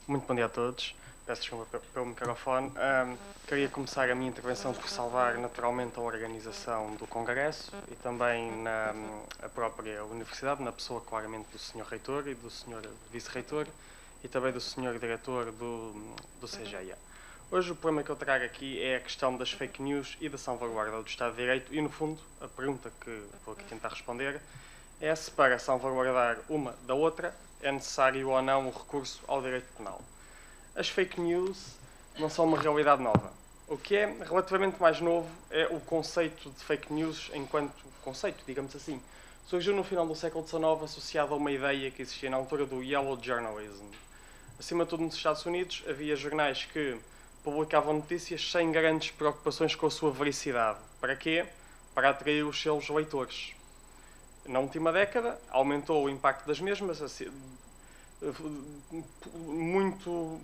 Muito bom dia a todos. Peço desculpa pelo microfone. Queria começar a minha intervenção por saudar naturalmente a organização do Congresso e também a própria Universidade, na pessoa claramente do Sr. Reitor e do Sr. Vice-Reitor e também do Sr. Diretor do CGIA. Hoje o problema que eu trago aqui é a questão das fake news e da salvaguarda do Estado de Direito e, no fundo, a pergunta que vou aqui tentar responder é se para salvaguardar uma da outra é necessário ou não o recurso ao direito penal. As fake news não são uma realidade nova. O que é relativamente mais novo é o conceito de fake news enquanto conceito, digamos assim. Surgiu no final do século XIX associado a uma ideia que existia na altura do Yellow Journalism. Acima de tudo nos Estados Unidos havia jornais que publicavam notícias sem grandes preocupações com a sua veracidade. Para quê? Para atrair os seus leitores. Na última década aumentou o impacto das mesmas muito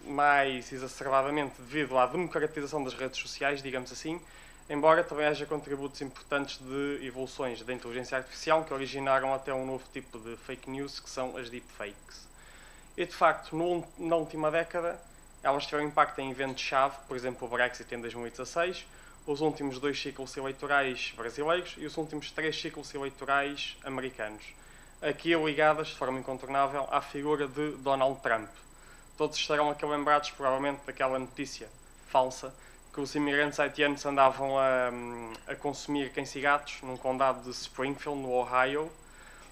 mais exacerbadamente devido à democratização das redes sociais, digamos assim, embora também haja contributos importantes de evoluções da inteligência artificial que originaram até um novo tipo de fake news, que são as deepfakes. E, de facto, na última década, elas tiveram impacto em eventos-chave, por exemplo, o Brexit em 2016, os últimos 2 ciclos eleitorais brasileiros e os últimos 3 ciclos eleitorais americanos, aqui ligadas de forma incontornável à figura de Donald Trump. Todos estarão aqui lembrados, provavelmente, daquela notícia falsa que os imigrantes haitianos andavam a consumir cães e gatos num condado de Springfield, no Ohio.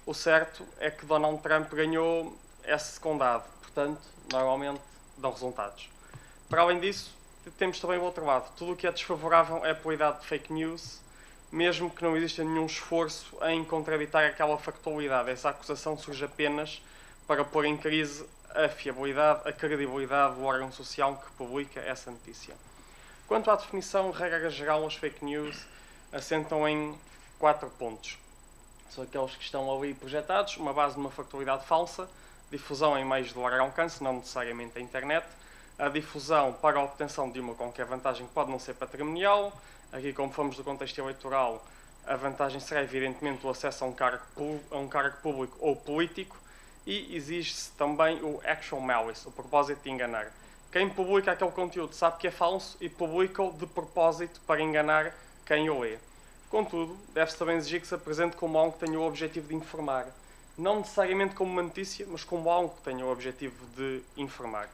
O certo é que Donald Trump ganhou esse condado, portanto, normalmente dão resultados. Para além disso, temos também o outro lado. Tudo o que é desfavorável é a probabilidade de fake news, mesmo que não exista nenhum esforço em contraditar aquela factualidade. Essa acusação surge apenas para pôr em crise a fiabilidade, a credibilidade do órgão social que publica essa notícia. Quanto à definição, regra geral, as fake news assentam em 4 pontos. São aqueles que estão ali projetados, uma base de uma factualidade falsa, difusão em meios de largo alcance, não necessariamente a internet, a difusão para a obtenção de uma qualquer vantagem que pode não ser patrimonial. Aqui, como fomos do contexto eleitoral, a vantagem será evidentemente o acesso a um cargo público ou político, e exige-se também o actual malice, o propósito de enganar. Quem publica aquele conteúdo sabe que é falso e publica-o de propósito para enganar quem o lê. Contudo, deve-se também exigir que se apresente como algo que tenha o objetivo de informar. Não necessariamente como uma notícia, mas como algo que tenha o objetivo de informar.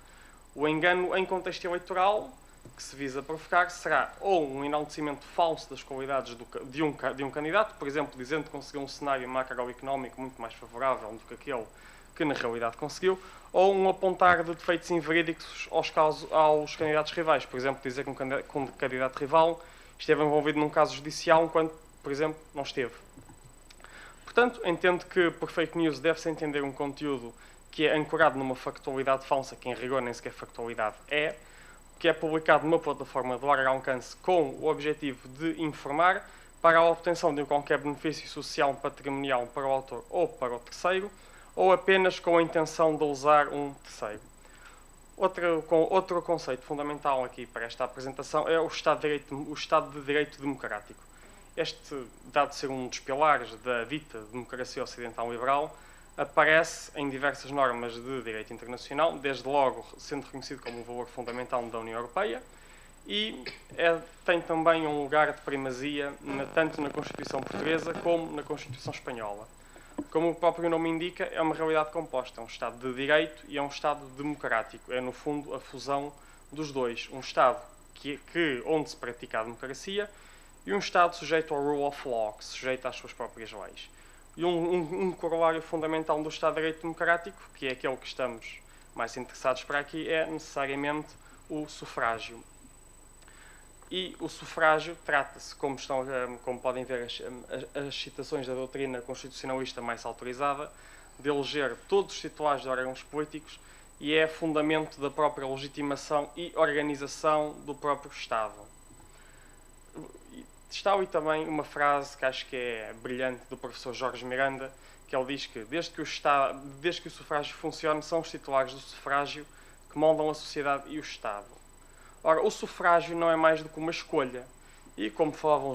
O engano em contexto eleitoral, que se visa provocar, será ou um enaltecimento falso das qualidades de um candidato, por exemplo, dizendo que conseguiu um cenário macroeconómico muito mais favorável do que aquele que na realidade conseguiu, ou um apontar de defeitos inverídicos aos candidatos rivais. Por exemplo, dizer que um candidato rival esteve envolvido num caso judicial, enquanto, por exemplo, não esteve. Portanto, entendo que por fake news deve-se entender um conteúdo que é ancorado numa factualidade falsa, que em rigor nem sequer factualidade é, que é publicado numa plataforma de largo alcance com o objetivo de informar para a obtenção de qualquer benefício social patrimonial para o autor ou para o terceiro, ou apenas com a intenção de usar um terceiro. Outro conceito fundamental aqui para esta apresentação é o Estado de Direito democrático. Este, dado ser um dos pilares da dita democracia ocidental liberal, aparece em diversas normas de direito internacional, desde logo sendo reconhecido como um valor fundamental da União Europeia, e tem também um lugar de primazia tanto na Constituição Portuguesa como na Constituição Espanhola. Como o próprio nome indica, é uma realidade composta, é um Estado de Direito e é um Estado democrático. É, no fundo, a fusão dos dois. Um Estado onde se pratica a democracia e um Estado sujeito ao rule of law, que se sujeita às suas próprias leis. E um corolário fundamental do Estado de Direito democrático, que é aquele que estamos mais interessados para aqui, é necessariamente o sufrágio. E o sufrágio trata-se, como podem ver as citações da doutrina constitucionalista mais autorizada, de eleger todos os titulares de órgãos políticos e é fundamento da própria legitimação e organização do próprio Estado. Está ali também uma frase que acho que é brilhante do professor Jorge Miranda, que ele diz que desde que o sufrágio funcione, são os titulares do sufrágio que moldam a sociedade e o Estado. Ora, o sufrágio não é mais do que uma escolha. E, como falavam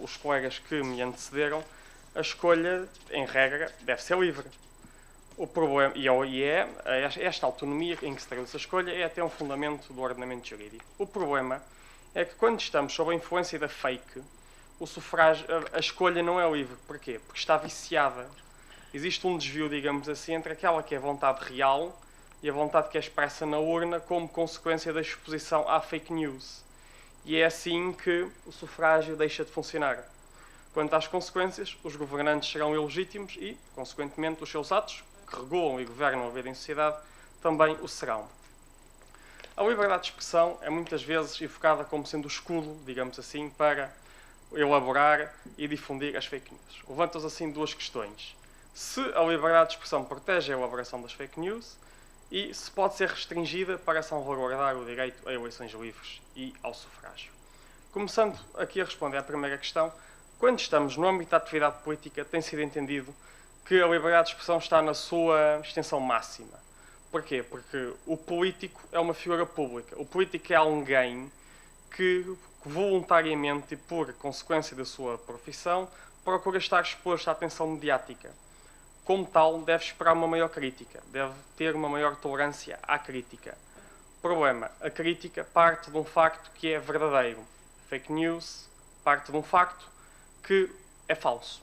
os colegas que me antecederam, a escolha, em regra, deve ser livre. O problema, esta autonomia em que se traduz a escolha é até um fundamento do ordenamento jurídico. O problema é que quando estamos sob a influência da fake, o sufrágio, a escolha não é livre. Porquê? Porque está viciada. Existe um desvio, digamos assim, entre aquela que é a vontade real e a vontade que é expressa na urna como consequência da exposição à fake news. E é assim que o sufrágio deixa de funcionar. Quanto às consequências, os governantes serão ilegítimos e, consequentemente, os seus atos, que regulam e governam a vida em sociedade, também o serão. A liberdade de expressão é muitas vezes evocada como sendo o escudo, digamos assim, para elaborar e difundir as fake news. Levantam-se assim duas questões. Se a liberdade de expressão protege a elaboração das fake news e se pode ser restringida para salvaguardar o direito a eleições livres e ao sufrágio. Começando aqui a responder à primeira questão, quando estamos no âmbito da atividade política, tem sido entendido que a liberdade de expressão está na sua extensão máxima. Porquê? Porque o político é uma figura pública. O político é alguém que voluntariamente e por consequência da sua profissão procura estar exposto à atenção mediática. Como tal, deve esperar uma maior crítica, deve ter uma maior tolerância à crítica. Problema, a crítica parte de um facto que é verdadeiro. Fake news parte de um facto que é falso.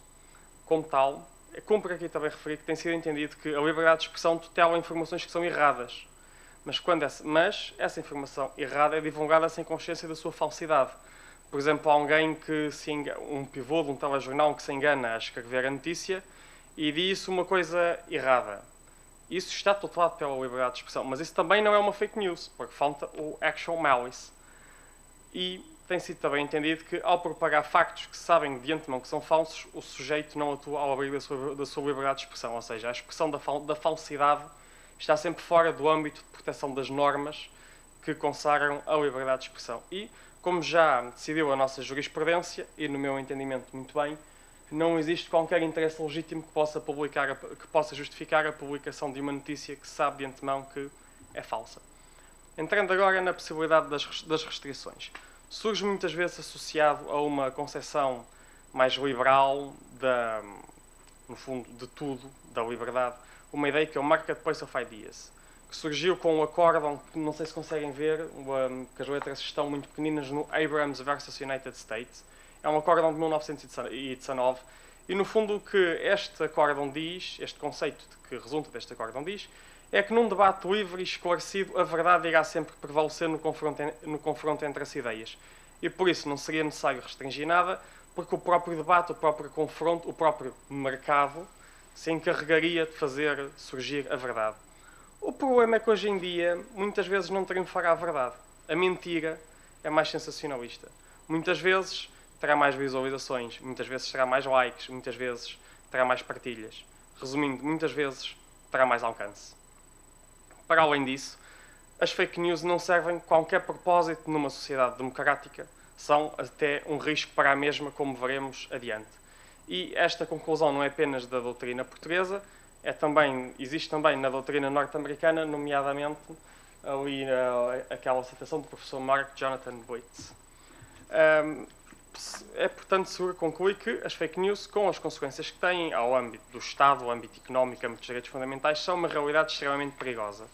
Como tal, cumpre aqui também referir que tem sido entendido que a liberdade de expressão tutela informações que são erradas. Mas essa informação errada é divulgada sem consciência da sua falsidade. Por exemplo, alguém que um pivô de um telejornal que se engana a escrever a notícia e diz uma coisa errada. Isso está tutelado pela liberdade de expressão, mas isso também não é uma fake news, porque falta o actual malice. E tem sido também entendido que, ao propagar factos que se sabem de antemão que são falsos, o sujeito não atua ao abrigo da sua liberdade de expressão, ou seja, a expressão da falsidade está sempre fora do âmbito de proteção das normas que consagram a liberdade de expressão. E, como já decidiu a nossa jurisprudência, e no meu entendimento muito bem, não existe qualquer interesse legítimo que possa justificar a publicação de uma notícia que se sabe de antemão que é falsa. Entrando agora na possibilidade das restrições. Surge muitas vezes associado a uma concepção mais liberal, no fundo, de tudo, da liberdade, uma ideia que é o Marketplace of Ideas, que surgiu com um acórdão que não sei se conseguem ver, que as letras estão muito pequeninas, no Abrams versus United States. É um acórdão de 1919 e, no fundo, o que este acórdão diz, este conceito que resulta deste acórdão diz, é que num debate livre e esclarecido a verdade irá sempre prevalecer no confronto entre as ideias. E por isso não seria necessário restringir nada, porque o próprio debate, o próprio confronto, o próprio mercado se encarregaria de fazer surgir a verdade. O problema é que hoje em dia muitas vezes não triunfará a verdade. A mentira é mais sensacionalista. Muitas vezes terá mais visualizações, muitas vezes terá mais likes, muitas vezes terá mais partilhas. Resumindo, muitas vezes terá mais alcance. Para além disso, as fake news não servem qualquer propósito numa sociedade democrática, são até um risco para a mesma, como veremos adiante. E esta conclusão não é apenas da doutrina portuguesa, existe também na doutrina norte-americana, nomeadamente ali aquela citação do professor Mark Jonathan Boitz. É, portanto, seguro concluir que as fake news, com as consequências que têm ao âmbito do Estado, ao âmbito económico, ao âmbito dos direitos fundamentais, são uma realidade extremamente perigosa.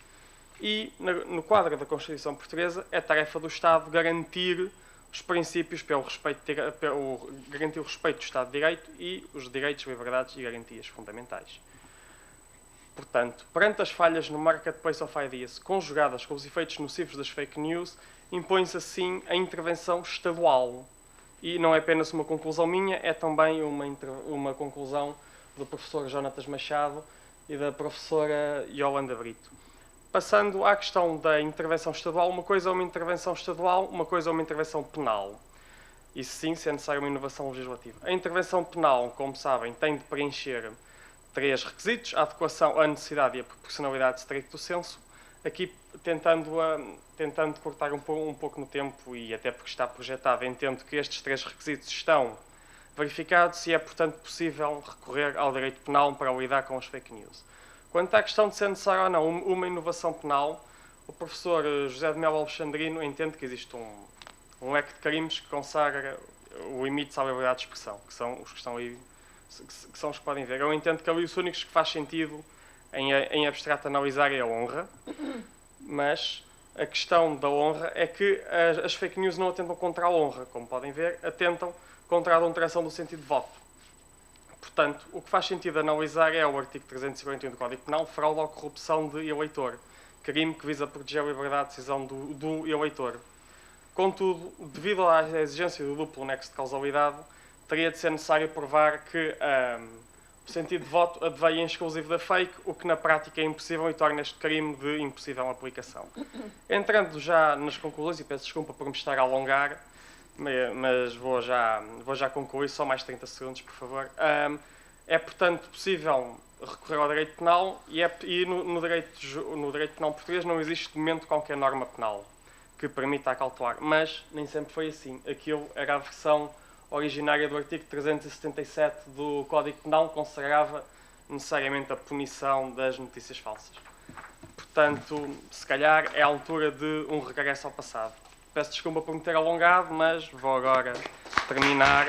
E, no quadro da Constituição Portuguesa, é tarefa do Estado garantir os princípios garantir o respeito do Estado de Direito e os direitos, liberdades e garantias fundamentais. Portanto, perante as falhas no Marketplace of Ideas, conjugadas com os efeitos nocivos das fake news, impõe-se assim a intervenção estadual. E não é apenas uma conclusão minha, é também uma conclusão do professor Jonatas Machado e da professora Yolanda Brito. Passando à questão da intervenção estadual, uma coisa é uma intervenção estadual, uma coisa é uma intervenção penal. Isso sim, se é necessária uma inovação legislativa. A intervenção penal, como sabem, tem de preencher 3 requisitos: a adequação, a necessidade e a proporcionalidade stricto sensu. Aqui, tentando cortar um pouco no tempo e até porque está projetado, entendo que estes 3 requisitos estão verificados e é, portanto, possível recorrer ao direito penal para lidar com as fake news. Quanto à questão de ser necessário ou não uma inovação penal, o professor José de Melo Alexandrino entende que existe um leque de crimes que consagra o limite à liberdade de expressão, que são os que estão aí, que são os que podem ver. Eu entendo que ali os únicos que faz sentido em abstrato analisar é a honra, mas a questão da honra é que as fake news não atentam contra a honra, como podem ver, atentam contra a adulteração do sentido de voto. Portanto, o que faz sentido analisar é o artigo 351 do Código Penal, fraude ou corrupção de eleitor, crime que visa proteger a liberdade de decisão do eleitor. Contudo, devido à exigência do duplo nexo de causalidade, teria de ser necessário provar que o sentido de voto adveia em exclusivo da fake, o que na prática é impossível e torna este crime de impossível aplicação. Entrando já nas conclusões, e peço desculpa por me estar a alongar, mas vou já concluir, só mais 30 segundos, por favor. É, portanto, possível recorrer ao direito penal e no direito penal português não existe de momento qualquer norma penal que permita acautelar, mas nem sempre foi assim. Aquilo era a versão originária do artigo 377 do Código Penal, que consagrava necessariamente a punição das notícias falsas. Portanto, se calhar é a altura de um regresso ao passado. Peço desculpa por me ter alongado, mas vou agora terminar.